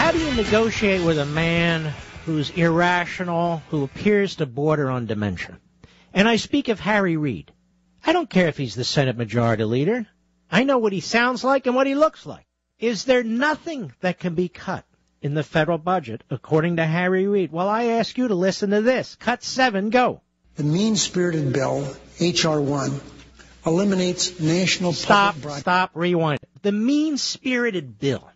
How do you negotiate with a man who's irrational, who appears to border on dementia? And I speak of Harry Reid. I don't care if he's the Senate Majority Leader. I know what he sounds like and what he looks like. Is there nothing that can be cut in the federal budget, according to Harry Reid? Well, I ask you to listen to this. Cut 7, go. The mean-spirited bill, H.R. 1, eliminates national public broadcasting. Stop, rewind. The mean-spirited bill.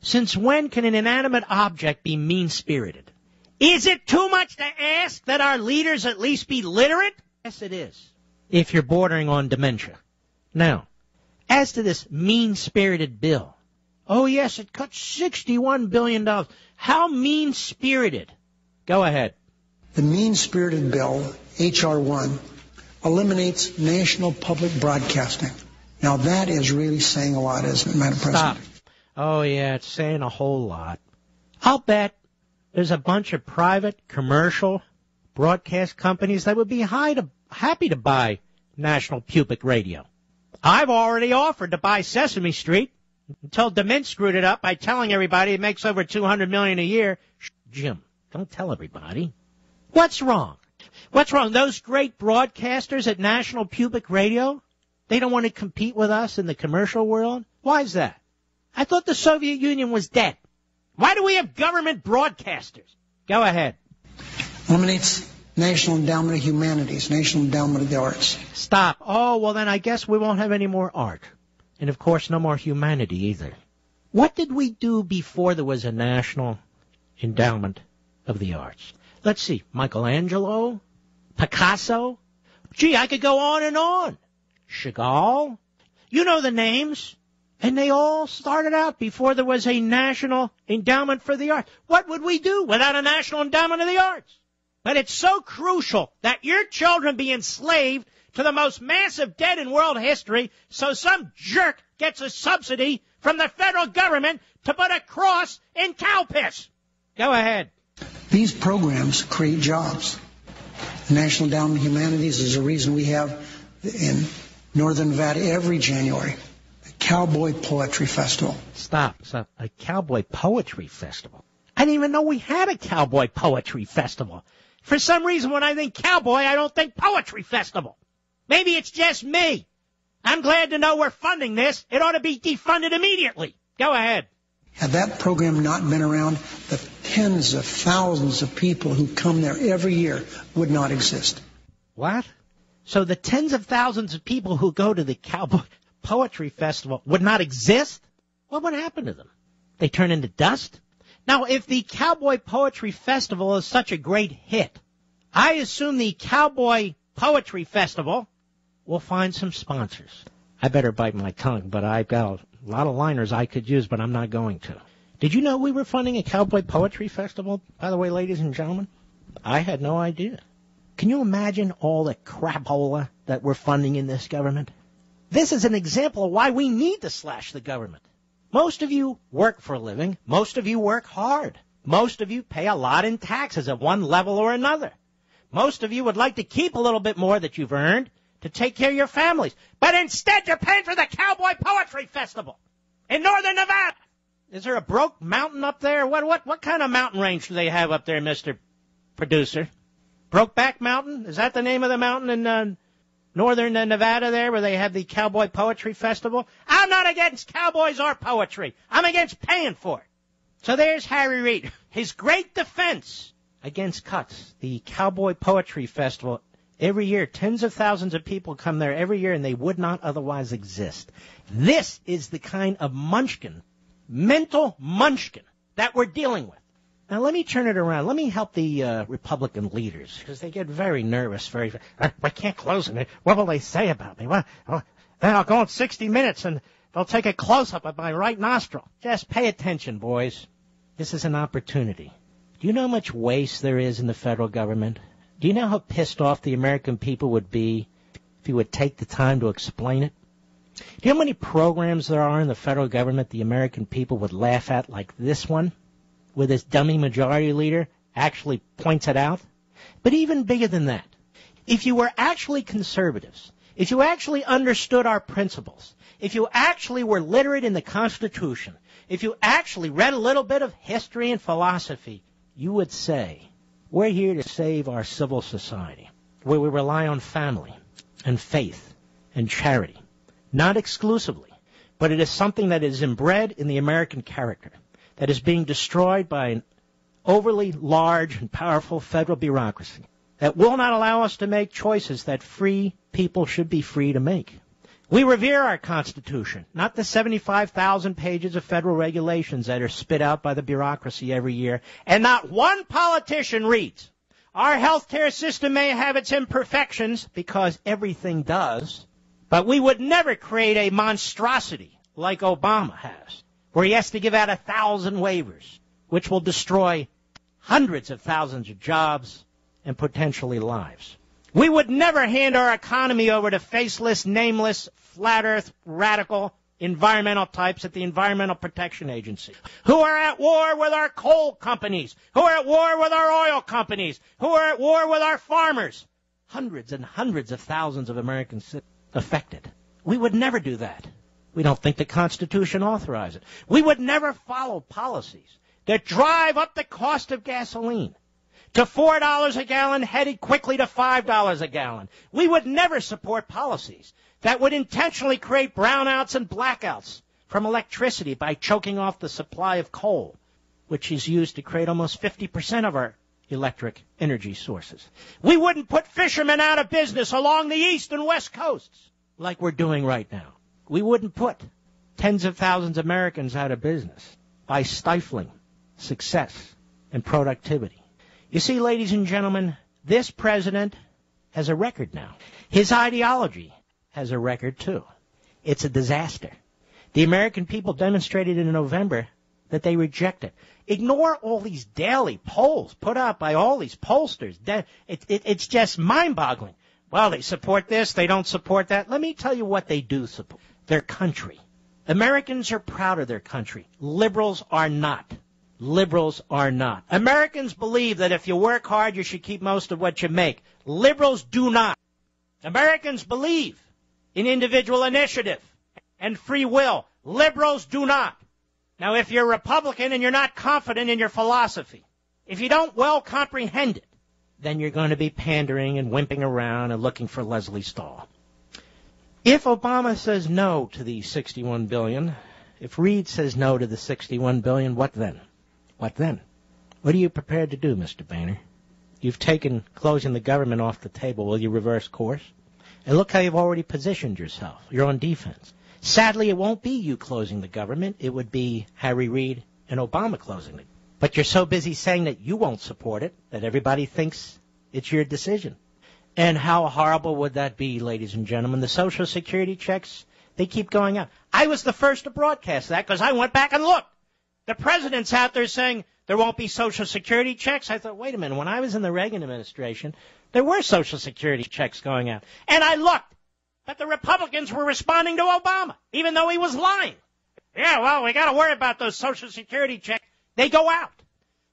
Since when can an inanimate object be mean-spirited? Is it too much to ask that our leaders at least be literate? Yes, it is, if you're bordering on dementia. Now, as to this mean-spirited bill, oh, yes, it cuts $61 billion. How mean-spirited? Go ahead. The mean-spirited bill, H.R. 1, eliminates national public broadcasting. Now, that is really saying a lot, isn't it, Madam President? Stop. Oh, yeah, it's saying a whole lot. I'll bet there's a bunch of private, commercial broadcast companies that would be happy to buy National Public Radio. I've already offered to buy Sesame Street until Dement screwed it up by telling everybody it makes over $200 million a year. Jim, don't tell everybody. What's wrong? What's wrong? Those great broadcasters at National Public Radio, they don't want to compete with us in the commercial world? Why is that? I thought the Soviet Union was dead. Why do we have government broadcasters? Go ahead. Eliminates National Endowment of Humanities, National Endowment of the Arts. Stop. Oh, well, then I guess we won't have any more art. And, of course, no more humanity either. What did we do before there was a National Endowment of the Arts? Let's see. Michelangelo? Picasso? Gee, I could go on and on. Chagall? You know the names. And they all started out before there was a National Endowment for the Arts. What would we do without a National Endowment of the Arts? But it's so crucial that your children be enslaved to the most massive debt in world history so some jerk gets a subsidy from the federal government to put a cross in cow piss. Go ahead. These programs create jobs. The National Endowment of Humanities is a reason we have in Northern Nevada every January Cowboy Poetry Festival. Stop. A Cowboy Poetry Festival? I didn't even know we had a Cowboy Poetry Festival. For some reason, when I think cowboy, I don't think poetry festival. Maybe it's just me. I'm glad to know we're funding this. It ought to be defunded immediately. Go ahead. Had that program not been around, the tens of thousands of people who come there every year would not exist. What? So the tens of thousands of people who go to the Cowboy Poetry Festival would not exist? What would happen to them? They turn into dust? Now, if the Cowboy Poetry Festival is such a great hit, I assume the Cowboy Poetry Festival will find some sponsors. I better bite my tongue, but I've got a lot of liners I could use, but I'm not going to. Did you know we were funding a Cowboy Poetry Festival, by the way, ladies and gentlemen? I had no idea. Can you imagine all the crapola that we're funding in this government? This is an example of why we need to slash the government. Most of you work for a living. Most of you work hard. Most of you pay a lot in taxes at one level or another. Most of you would like to keep a little bit more that you've earned to take care of your families. But instead you're paying for the Cowboy Poetry Festival in Northern Nevada. Is there a broke mountain up there? What kind of mountain range do they have up there, Mr. Producer? Brokeback Mountain? Is that the name of the mountain in Northern Nevada there where they have the Cowboy Poetry Festival? I'm not against cowboys or poetry. I'm against paying for it. So there's Harry Reid. His great defense against cuts. The Cowboy Poetry Festival. Every year, tens of thousands of people come there every year, and they would not otherwise exist. This is the kind of munchkin, mental munchkin, that we're dealing with. Now, let me turn it around. Let me help the Republican leaders, because they get very nervous. I can't close it. What will they say about me? Then I'll go on 60 Minutes, and they'll take a close-up of my right nostril. Just pay attention, boys. This is an opportunity. Do you know how much waste there is in the federal government? Do you know how pissed off the American people would be if you would take the time to explain it? Do you know how many programs there are in the federal government the American people would laugh at, like this one, where this dummy majority leader actually points it out? But even bigger than that, if you were actually conservatives, if you actually understood our principles, if you actually were literate in the Constitution, if you actually read a little bit of history and philosophy, you would say, we're here to save our civil society, where we rely on family and faith and charity. Not exclusively, but it is something that is inbred in the American character, that is being destroyed by an overly large and powerful federal bureaucracy that will not allow us to make choices that free people should be free to make. We revere our Constitution, not the 75,000 pages of federal regulations that are spit out by the bureaucracy every year, and not one politician reads. Our healthcare system may have its imperfections, because everything does, but we would never create a monstrosity like Obama has, where he has to give out 1,000 waivers, which will destroy hundreds of thousands of jobs and potentially lives. We would never hand our economy over to faceless, nameless, flat earth, radical environmental types at the Environmental Protection Agency, who are at war with our coal companies, who are at war with our oil companies, who are at war with our farmers. Hundreds and hundreds of thousands of Americans affected. We would never do that. We don't think the Constitution authorizes it. We would never follow policies that drive up the cost of gasoline to $4 a gallon, headed quickly to $5 a gallon. We would never support policies that would intentionally create brownouts and blackouts from electricity by choking off the supply of coal, which is used to create almost 50% of our electric energy sources. We wouldn't put fishermen out of business along the east and west coasts like we're doing right now. We wouldn't put tens of thousands of Americans out of business by stifling success and productivity. You see, ladies and gentlemen, this president has a record now. His ideology has a record, too. It's a disaster. The American people demonstrated in November that they reject it. Ignore all these daily polls put out by all these pollsters. It's just mind-boggling. Well, they support this, they don't support that. Let me tell you what they do support. Their country. Americans are proud of their country. Liberals are not. Liberals are not. Americans believe that if you work hard, you should keep most of what you make. Liberals do not. Americans believe in individual initiative and free will. Liberals do not. Now, if you're Republican and you're not confident in your philosophy, if you don't well comprehend it, then you're going to be pandering and wimping around and looking for Leslie Stahl. If Obama says no to the $61 billion, if Reid says no to the $61 billion, what then? What then? What are you prepared to do, Mr. Boehner? You've taken closing the government off the table. Will you reverse course? And look how you've already positioned yourself. You're on defense. Sadly, it won't be you closing the government. It would be Harry Reid and Obama closing it. But you're so busy saying that you won't support it that everybody thinks it's your decision. And how horrible would that be, ladies and gentlemen? The Social Security checks, they keep going up. I was the first to broadcast that because I went back and looked. The president's out there saying there won't be Social Security checks. I thought, wait a minute, when I was in the Reagan administration, there were Social Security checks going out. And I looked, but the Republicans were responding to Obama, even though he was lying. Yeah, well, we got to worry about those Social Security checks. They go out.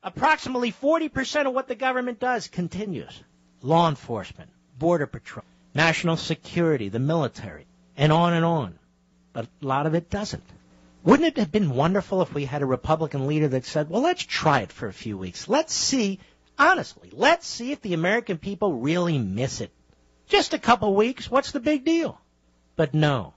Approximately 40% of what the government does continues. Law enforcement, border patrol, national security, the military, and on and on. But a lot of it doesn't. Wouldn't it have been wonderful if we had a Republican leader that said, well, let's try it for a few weeks. Let's see, honestly, let's see if the American people really miss it. Just a couple weeks, what's the big deal? But no,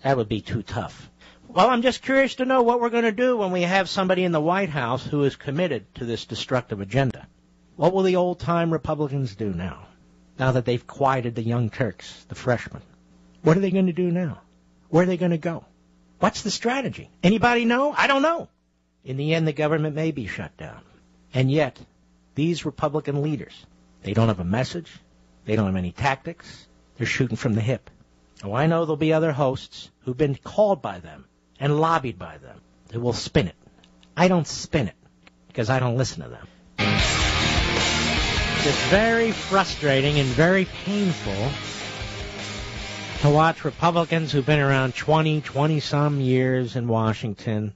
that would be too tough. Well, I'm just curious to know what we're going to do when we have somebody in the White House who is committed to this destructive agenda. What will the old-time Republicans do now that they've quieted the young Turks, the freshmen? What are they going to do now? Where are they going to go? What's the strategy? Anybody know? I don't know. In the end, the government may be shut down. And yet, these Republican leaders, they don't have a message. They don't have any tactics. They're shooting from the hip. Oh, I know there'll be other hosts who've been called by them and lobbied by them that will spin it. I don't spin it because I don't listen to them. It's very frustrating and very painful to watch Republicans who've been around 20-some years in Washington.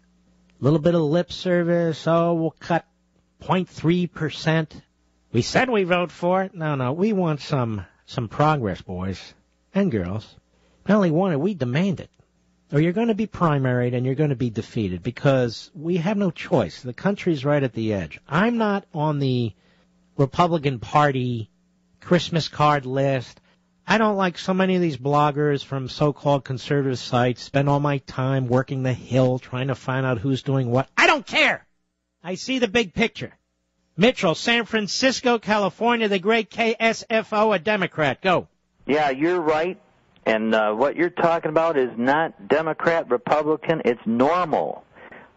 A little bit of lip service. Oh, we'll cut 0.3%. We said we vote for it. No, we want some progress, boys and girls. Not only want it, we demand it. or you're going to be primaried and you're going to be defeated because we have no choice. The country's right at the edge. I'm not on the Republican Party Christmas card list. I don't, like so many of these bloggers from so-called conservative sites, spend all my time working the Hill trying to find out who's doing what. I don't care. I see the big picture. Mitchell, San Francisco, California, the great KSFO, a Democrat. Go. Yeah, you're right. And what you're talking about is not Democrat, Republican. It's normal.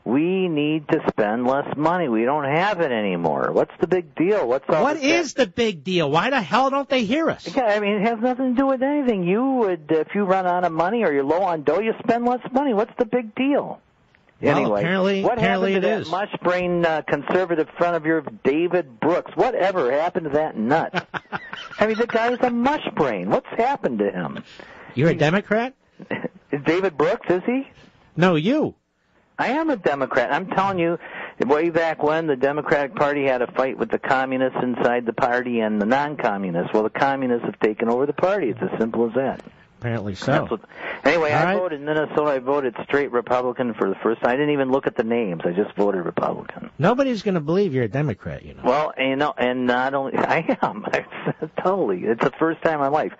We need to spend less money. We don't have it anymore. What's the big deal? What is the big deal? Why the hell don't they hear us? Yeah, I mean, it has nothing to do with anything. You would, if you run out of money or you're low on dough, you spend less money. What's the big deal? Well, anyway, what apparently happened to it that is. mush-brain conservative friend of yours, David Brooks? Whatever happened to that nut? I mean, the guy's a mush-brain. What's happened to him? You're a Democrat? Is David Brooks, is he? No, you. I am a Democrat. I'm telling you, way back when the Democratic Party had a fight with the communists inside the party and the non-communists, well, the communists have taken over the party. It's as simple as that. Apparently so. Anyway, All I right. voted in Minnesota. I voted straight Republican for the first time. I didn't even look at the names. I just voted Republican. Nobody's going to believe you're a Democrat, you know. Well, and not only I am, totally. It's the first time in my life.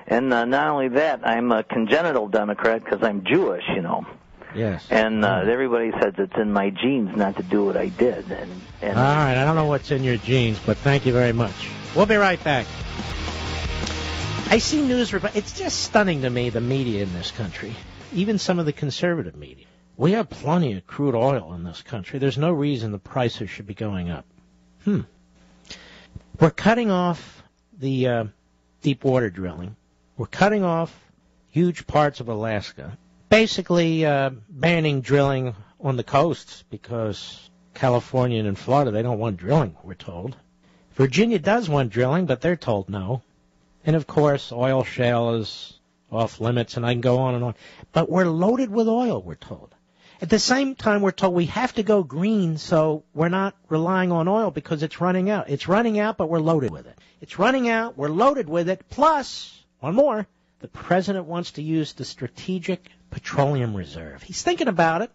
And not only that, I'm a congenital Democrat because I'm Jewish, you know. Yes. And everybody says it's in my genes not to do what I did. And all right, I don't know what's in your genes, but thank you very much. We'll be right back. I see news reports. It's just stunning to me, the media in this country, even some of the conservative media. We have plenty of crude oil in this country. There's no reason the prices should be going up. We're cutting off the deep water drilling. We're cutting off huge parts of Alaska. Basically banning drilling on the coasts because California and Florida, they don't want drilling, we're told. Virginia does want drilling, but they're told no. And, of course, oil shale is off limits, and I can go on and on. But we're loaded with oil, we're told. At the same time, we're told we have to go green, so we're not relying on oil because it's running out. It's running out, but we're loaded with it. It's running out, we're loaded with it, plus, one more, the president wants to use the Strategic Petroleum Reserve. He's thinking about it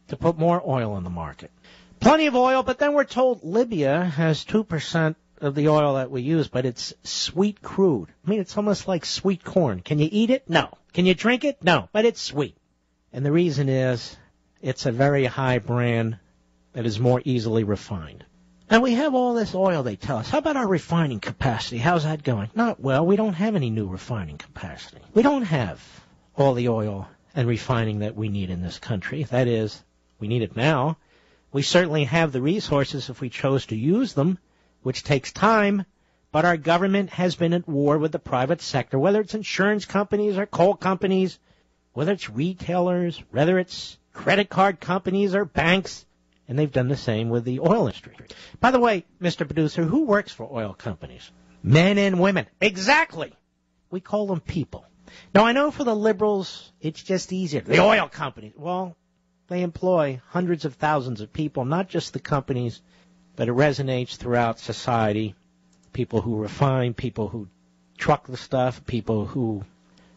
to put more oil in the market. Plenty of oil, but then we're told Libya has 2% of the oil that we use, but it's sweet crude. I mean, it's almost like sweet corn. Can you eat it? No. Can you drink it? No. But it's sweet. And the reason is it's a very high brand that is more easily refined. And we have all this oil, they tell us. How about our refining capacity? How's that going? Not well. We don't have any new refining capacity. We don't have all the oil and refining that we need in this country. That is, we need it now. We certainly have the resources if we chose to use them, which takes time, but our government has been at war with the private sector, whether it's insurance companies or coal companies, whether it's retailers, whether it's credit card companies or banks, and they've done the same with the oil industry. By the way, Mr. Producer, who works for oil companies? Men and women. Exactly. We call them people. Now, I know for the liberals, it's just easier. The oil companies. Well, they employ hundreds of thousands of people, not just the companies, but it resonates throughout society. People who refine, people who truck the stuff, people who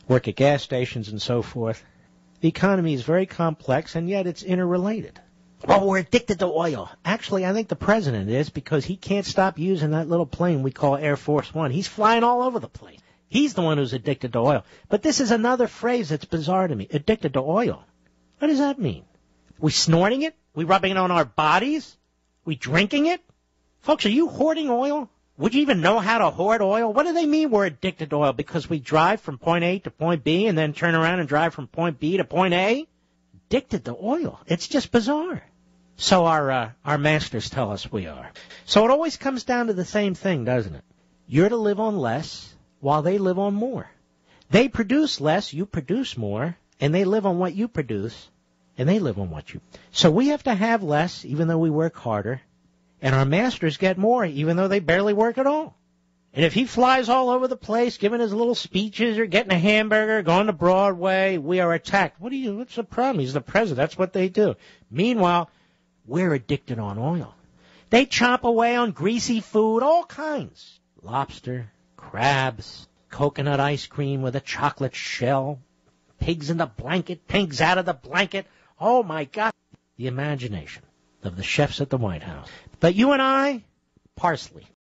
work at gas stations and so forth. The economy is very complex, and yet it's interrelated. Well, we're addicted to oil. Actually, I think the president is because he can't stop using that little plane we call Air Force One. He's flying all over the place. He's the one who's addicted to oil. But this is another phrase that's bizarre to me, addicted to oil. What does that mean? We snorting it? We rubbing it on our bodies? We drinking it? Folks, are you hoarding oil? Would you even know how to hoard oil? What do they mean we're addicted to oil? Because we drive from point A to point B and then turn around and drive from point B to point A? Addicted to oil. It's just bizarre. So our masters tell us we are. So it always comes down to the same thing, doesn't it? You're to live on less while they live on more. They produce less, you produce more, and they live on what you produce, and they live on what you. So we have to have less, even though we work harder, and our masters get more, even though they barely work at all. And if he flies all over the place, giving his little speeches or getting a hamburger, going to Broadway, we are attacked. What's the problem? He's the president. That's what they do. Meanwhile, we're addicted on oil. They chomp away on greasy food, all kinds. Lobster, crabs, coconut ice cream with a chocolate shell, pigs in the blanket, pigs out of the blanket. Oh, my God. The imagination of the chefs at the White House. But you and I, parsley.